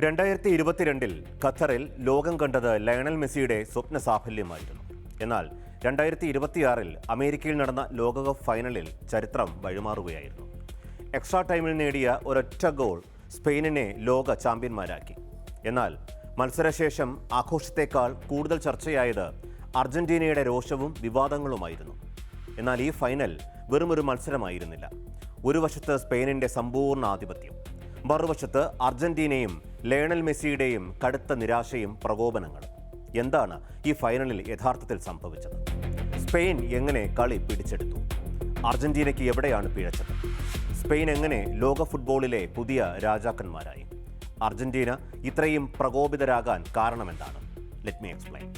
2022 ഖത്തറിൽ ലോകം കണ്ടത് ലയണൽ മെസ്സിയുടെ സ്വപ്ന സാഫല്യമായിരുന്നു. എന്നാൽ 2026 അമേരിക്കയിൽ നടന്ന ലോകകപ്പ് ഫൈനലിൽ ചരിത്രം വഴിമാറുകയായിരുന്നു. എക്സ്ട്രാ ടൈമിൽ നേടിയ ഒരൊറ്റ ഗോൾ സ്പെയിനിനെ ലോക ചാമ്പ്യന്മാരാക്കി. എന്നാൽ മത്സരശേഷം ആഘോഷത്തേക്കാൾ കൂടുതൽ ചർച്ചയായത് അർജന്റീനയുടെ രോഷവും വിവാദങ്ങളുമായിരുന്നു. എന്നാൽ ഈ ഫൈനൽ വെറുമൊരു മത്സരമായിരുന്നില്ല. ഒരു വശത്ത് സ്പെയിനിൻ്റെ സമ്പൂർണ്ണ ആധിപത്യം, മറുവശത്ത് അർജന്റീനയും ലയണൽ മെസ്സിയുടെയും കടുത്ത നിരാശയും പ്രകോപനങ്ങളും. എന്താണ് ഈ ഫൈനലിൽ യഥാർത്ഥത്തിൽ സംഭവിച്ചത്? സ്പെയിൻ എങ്ങനെ കളി പിടിച്ചെടുത്തു? അർജന്റീനയ്ക്ക് എവിടെയാണ് പിഴച്ചത്? സ്പെയിൻ എങ്ങനെ ലോക ഫുട്ബോളിലെ പുതിയ രാജാക്കന്മാരായി? അർജന്റീന ഇത്രയും പ്രകോപിതരാകാൻ കാരണമെന്താണ്? Let me explain.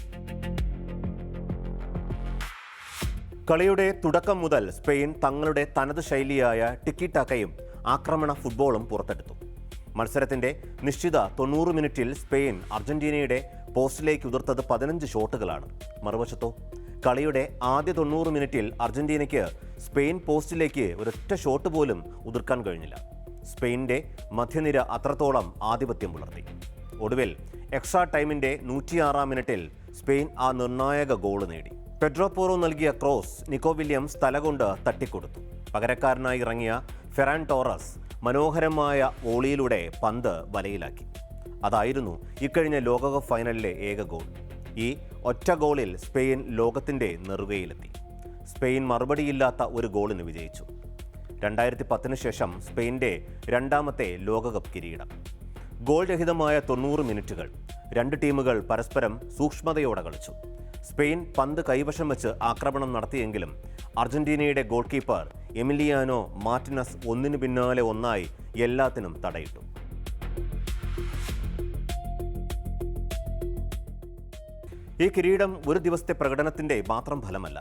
കളിയുടെ തുടക്കം മുതൽ സ്പെയിൻ തങ്ങളുടെ തനത് ശൈലിയായ ടിക്കി ടാക്കയും ആക്രമണ ഫുട്ബോളും പുറത്തെടുത്തു. മത്സരത്തിന്റെ നിശ്ചിത 90 മിനിറ്റിൽ സ്പെയിൻ അർജന്റീനയുടെ പോസ്റ്റിലേക്ക് ഉതിർത്തത് 15 ഷോട്ടുകളാണ്. മറുവശത്തോ കളിയുടെ ആദ്യ 90 മിനിറ്റിൽ അർജന്റീനയ്ക്ക് സ്പെയിൻ പോസ്റ്റിലേക്ക് ഒരൊറ്റ ഷോട്ട് പോലും ഉതിർക്കാൻ കഴിഞ്ഞില്ല. സ്പെയിനിന്റെ മധ്യനിര അത്രത്തോളം ആധിപത്യം പുലർത്തി. ഒടുവിൽ എക്സ്ട്രാ ടൈമിന്റെ 106-ാം മിനിറ്റിൽ സ്പെയിൻ ആ നിർണായക ഗോൾ നേടി. പെഡ്രോ പോറോ നൽകിയ ക്രോസ് നിക്കോ വില്യംസ് തലകൊണ്ട് തട്ടിക്കൊടുത്തു. പകരക്കാരനായി ഇറങ്ങിയ ഫെറാൻ ടോറസ് മനോഹരമായ വോളിയിലൂടെ പന്ത് വലയിലാക്കി. അതായിരുന്നു ഇക്കഴിഞ്ഞ ലോകകപ്പ് ഫൈനലിലെ ഏക ഗോൾ. ഈ ഒറ്റ ഗോളിൽ സ്പെയിൻ ലോകത്തിൻ്റെ നെറുകയിലെത്തി. സ്പെയിൻ മറുപടിയില്ലാത്ത ഒരു ഗോളിന് വിജയിച്ചു. 2010 ശേഷം സ്പെയിൻ്റെ രണ്ടാമത്തെ ലോകകപ്പ് കിരീടം. ഗോൾ രഹിതമായ 90 മിനിറ്റുകൾ. രണ്ട് ടീമുകൾ പരസ്പരം സൂക്ഷ്മതയോടെ കളിച്ചു. സ്പെയിൻ പന്ത് കൈവശം വെച്ച് ആക്രമണം നടത്തിയെങ്കിലും അർജന്റീനയുടെ ഗോൾ കീപ്പർ എമിലിയാനോ മാർട്ടിനസ് ഒന്നിനു പിന്നാലെ ഒന്നായി എല്ലാത്തിനും തടയിട്ടു. ഈ കിരീടം ഒരു ദിവസത്തെ പ്രകടനത്തിന്റെ മാത്രം ഫലമല്ല.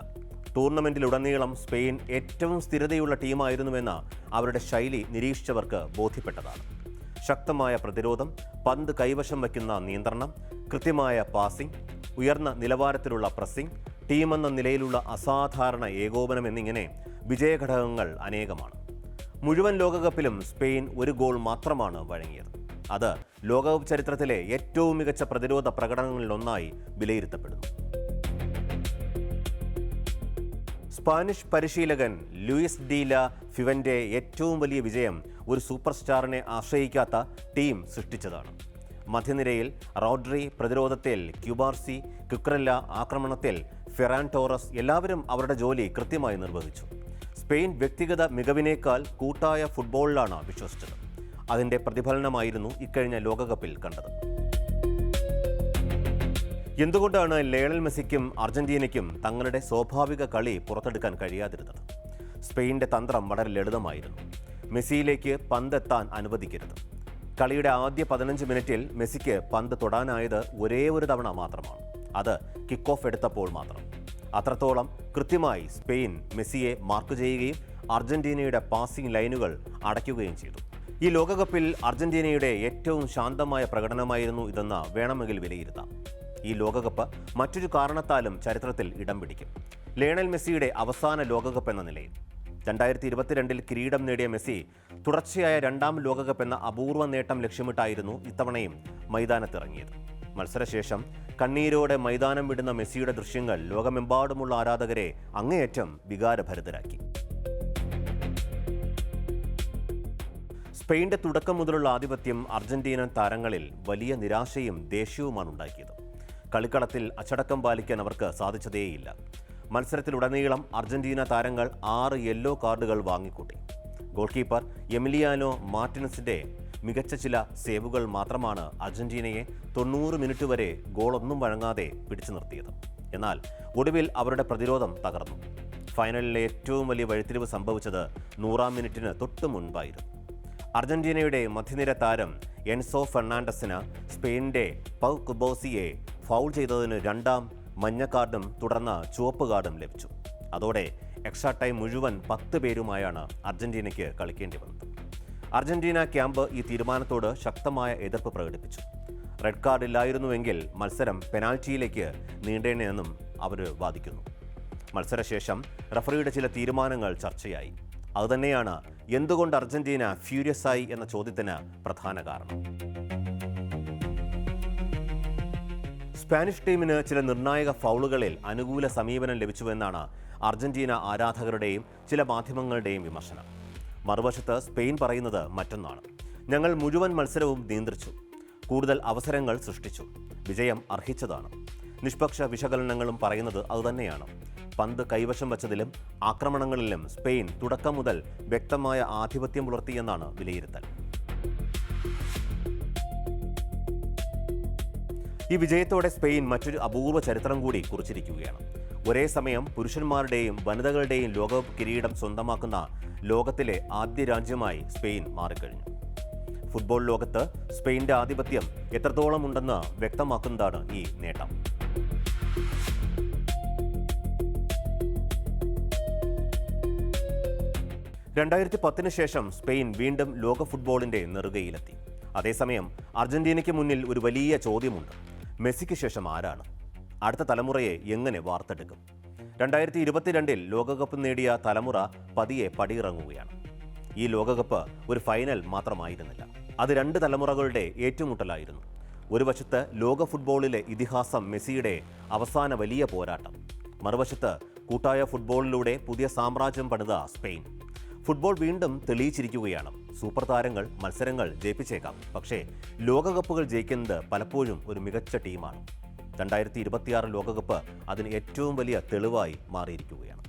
ടൂർണമെന്റിലുടനീളം സ്പെയിൻ ഏറ്റവും സ്ഥിരതയുള്ള ടീമായിരുന്നുവെന്ന് അവരുടെ ശൈലി നിരീക്ഷിച്ചവർക്ക് ബോധ്യപ്പെട്ടതാണ്. ശക്തമായ പ്രതിരോധം, പന്ത് കൈവശം വയ്ക്കുന്ന നിയന്ത്രണം, കൃത്യമായ പാസിംഗ്, ഉയർന്ന നിലവാരത്തിലുള്ള പ്രസ്സിംഗ്, ടീമെന്ന നിലയിലുള്ള അസാധാരണ ഏകോപനം എന്നിങ്ങനെ വിജയഘടകങ്ങൾ അനേകമാണ്. മുഴുവൻ ലോകകപ്പിലും സ്പെയിൻ ഒരു ഗോൾ മാത്രമാണ് വഴങ്ങിയത്. അത് ലോകകപ്പ് ചരിത്രത്തിലെ ഏറ്റവും മികച്ച പ്രതിരോധ പ്രകടനങ്ങളിലൊന്നായി വിലയിരുത്തപ്പെടുന്നു. സ്പാനിഷ് പരിശീലകൻ ലൂയിസ് ഡി ലാ ഫിവന്റെ ഏറ്റവും വലിയ വിജയം ഒരു സൂപ്പർ സ്റ്റാറിനെ ആശ്രയിക്കാത്ത ടീം സൃഷ്ടിച്ചതാണ്. മധ്യനിരയിൽ റോഡ്രി, പ്രതിരോധത്തിൽ ക്യുബാർസി, കുക്രല്ല, ആക്രമണത്തിൽ ഫെറാൻ ടോറസ്, എല്ലാവരും അവരുടെ ജോലി കൃത്യമായി നിർവഹിച്ചു. സ്പെയിൻ വ്യക്തിഗത മികവിനേക്കാൾ കൂട്ടായ ഫുട്ബോളിലാണ് വിശ്വസിച്ചത്. അതിൻ്റെ പ്രതിഫലനമായിരുന്നു ഇക്കഴിഞ്ഞ ലോകകപ്പിൽ കണ്ടത്. എന്തുകൊണ്ടാണ് ലയണൽ മെസ്സിക്കും അർജന്റീനയ്ക്കും തങ്ങളുടെ സ്വാഭാവിക കളി പുറത്തെടുക്കാൻ കഴിയാതിരുന്നത്? സ്പെയിൻ്റെ തന്ത്രം വളരെ ലളിതമായിരുന്നു. മെസ്സിയിലേക്ക് പന്തെത്താൻ അനുവദിക്കരുത്. കളിയുടെ ആദ്യ 15 മിനിറ്റിൽ മെസ്സിക്ക് പന്ത് തൊടാനായത് ഒരേ ഒരു തവണ മാത്രമാണ്. അത് കിക്ക് ഓഫ് എടുത്തപ്പോൾ മാത്രം. അത്രത്തോളം കൃത്യമായി സ്പെയിൻ മെസ്സിയെ മാർക്ക് ചെയ്യുകയും അർജന്റീനയുടെ പാസിംഗ് ലൈനുകൾ അടയ്ക്കുകയും ചെയ്തു. ഈ ലോകകപ്പിൽ അർജന്റീനയുടെ ഏറ്റവും ശാന്തമായ പ്രകടനമായിരുന്നു ഇതെന്ന് വേണമെങ്കിൽ വിലയിരുത്താം. ഈ ലോകകപ്പ് മറ്റൊരു കാരണത്താലും ചരിത്രത്തിൽ ഇടം പിടിക്കും. ലയണൽ മെസ്സിയുടെ അവസാന ലോകകപ്പ് എന്ന നിലയിൽ. 2022 കിരീടം നേടിയ മെസ്സി തുടർച്ചയായ രണ്ടാം ലോകകപ്പ് എന്ന അപൂർവ നേട്ടം ലക്ഷ്യമിട്ടായിരുന്നു ഇത്തവണയും മൈതാനത്തിറങ്ങിയത്. മത്സരശേഷം കണ്ണീരോടെ മൈതാനം വിടുന്ന മെസ്സിയുടെ ദൃശ്യങ്ങൾ ലോകമെമ്പാടുമുള്ള ആരാധകരെ അങ്ങേയറ്റം വികാരഭരിതരാക്കി. സ്പെയിൻ്റെ തുടക്കം മുതലുള്ള ആധിപത്യം അർജന്റീനൻ താരങ്ങളിൽ വലിയ നിരാശയും ദേഷ്യവുമാണ് ഉണ്ടാക്കിയത്. കളിക്കളത്തിൽ അച്ചടക്കം പാലിക്കാൻ അവർക്ക് സാധിച്ചതേയില്ല. മത്സരത്തിലുടനീളം അർജന്റീന താരങ്ങൾ 6 യെല്ലോ കാർഡുകൾ വാങ്ങിക്കൂട്ടി. ഗോൾ കീപ്പർ എമിലിയാനോ മാർട്ടിനസിന്റെ മികച്ച ചില സേവുകൾ മാത്രമാണ് അർജന്റീനയെ 90 മിനിറ്റ് വരെ ഗോളൊന്നും വഴങ്ങാതെ പിടിച്ചു നിർത്തിയത്. എന്നാൽ ഒടുവിൽ അവരുടെ പ്രതിരോധം തകർന്നു. ഫൈനലിലെ ഏറ്റവും വലിയ വഴിത്തിരിവ് സംഭവിച്ചത് 100-ാം മിനിറ്റിന് തൊട്ടു മുൻപായിരുന്നു. അർജന്റീനയുടെ മധ്യനിര താരം എൻസോ ഫെർണാണ്ടസിന് സ്പെയിനിന്റെ പൗ കുബോസിയെ ഫൗൾ ചെയ്തതിന് 2ാം മഞ്ഞ കാർഡും തുടർന്ന് ചുവപ്പ് കാർഡും ലഭിച്ചു. അതോടെ എക്സ്ട്രാ ടൈം മുഴുവൻ 10 പേരുമായാണ് അർജന്റീനയ്ക്ക് കളിക്കേണ്ടി വന്നത്. അർജന്റീന ക്യാമ്പ് ഈ തീരുമാനത്തോട് ശക്തമായ എതിർപ്പ് പ്രകടിപ്പിച്ചു. റെഡ് കാർഡ് ഇല്ലായിരുന്നുവെങ്കിൽ മത്സരം പെനാൽറ്റിയിലേക്ക് നീണ്ടേനെന്നും അവർ വാദിക്കുന്നു. മത്സരശേഷം റഫറിയുടെ ചില തീരുമാനങ്ങൾ ചർച്ചയായി. അതുതന്നെയാണ് എന്തുകൊണ്ട് അർജന്റീന ഫ്യൂരിയസ് ആയി എന്ന ചോദ്യത്തിന് പ്രധാന കാരണം. സ്പാനിഷ് ടീമിന് ചില നിർണായക ഫൗളുകളിൽ അനുകൂല സമീപനം ലഭിച്ചുവെന്നാണ് അർജന്റീന ആരാധകരുടെയും ചില മാധ്യമങ്ങളുടെയും വിമർശനം. മറുവശത്ത് സ്പെയിൻ പറയുന്നത് മറ്റൊന്നാണ്. ഞങ്ങൾ മുഴുവൻ മത്സരവും നിയന്ത്രിച്ചു, കൂടുതൽ അവസരങ്ങൾ സൃഷ്ടിച്ചു, വിജയം അർഹിച്ചതാണ്. നിഷ്പക്ഷ വിശകലനങ്ങളും പറയുന്നത് അതുതന്നെയാണ്. പന്ത് കൈവശം വച്ചതിലും ആക്രമണങ്ങളിലും സ്പെയിൻ തുടക്കം മുതൽ വ്യക്തമായ ആധിപത്യം പുലർത്തിയെന്നാണ് വിലയിരുത്തൽ. ഈ വിജയത്തോടെ സ്പെയിൻ മറ്റൊരു അപൂർവ ചരിത്രം കൂടി കുറിച്ചിരിക്കുകയാണ്. ഒരേ സമയം പുരുഷന്മാരുടെയും വനിതകളുടെയും ലോകകപ്പ് കിരീടം സ്വന്തമാക്കുന്ന ലോകത്തിലെ ആദ്യ രാജ്യമായി സ്പെയിൻ മാറിക്കഴിഞ്ഞു. ഫുട്ബോൾ ലോകത്ത് സ്പെയിൻ്റെ ആധിപത്യം എത്രത്തോളം ഉണ്ടെന്ന് വ്യക്തമാക്കുന്നതാണ് ഈ നേട്ടം. രണ്ടായിരത്തി ശേഷം സ്പെയിൻ വീണ്ടും ലോക ഫുട്ബോളിന്റെ നെറുകയിലെത്തി. അതേസമയം അർജന്റീനയ്ക്ക് മുന്നിൽ ഒരു വലിയ ചോദ്യമുണ്ട്. മെസ്സിക്ക് ശേഷം ആരാണ്? അടുത്ത തലമുറയെ എങ്ങനെ വാർത്തെടുക്കും? 2022 ലോകകപ്പ് നേടിയ തലമുറ പതിയെ പടിയിറങ്ങുകയാണ്. ഈ ലോകകപ്പ് ഒരു ഫൈനൽ മാത്രമായിരുന്നില്ല, അത് 2 തലമുറകളുടെ ഏറ്റുമുട്ടലായിരുന്നു. ഒരു വശത്ത് ലോക ഫുട്ബോളിലെ ഇതിഹാസം മെസ്സിയുടെ അവസാന വലിയ പോരാട്ടം, മറുവശത്ത് കൂട്ടായ ഫുട്ബോളിലൂടെ പുതിയ സാമ്രാജ്യം പണിത സ്പെയിൻ. ഫുട്ബോൾ വീണ്ടും തെളിയിച്ചിരിക്കുകയാണ്. സൂപ്പർ താരങ്ങൾ മത്സരങ്ങൾ ജയിപ്പിച്ചേക്കാം, പക്ഷേ ലോകകപ്പുകൾ ജയിക്കുന്നത് പലപ്പോഴും ഒരു മികച്ച ടീമാണ്. 2026 ലോകകപ്പ് അതിന് ഏറ്റവും വലിയ തെളിവായി മാറിയിരിക്കുകയാണ്.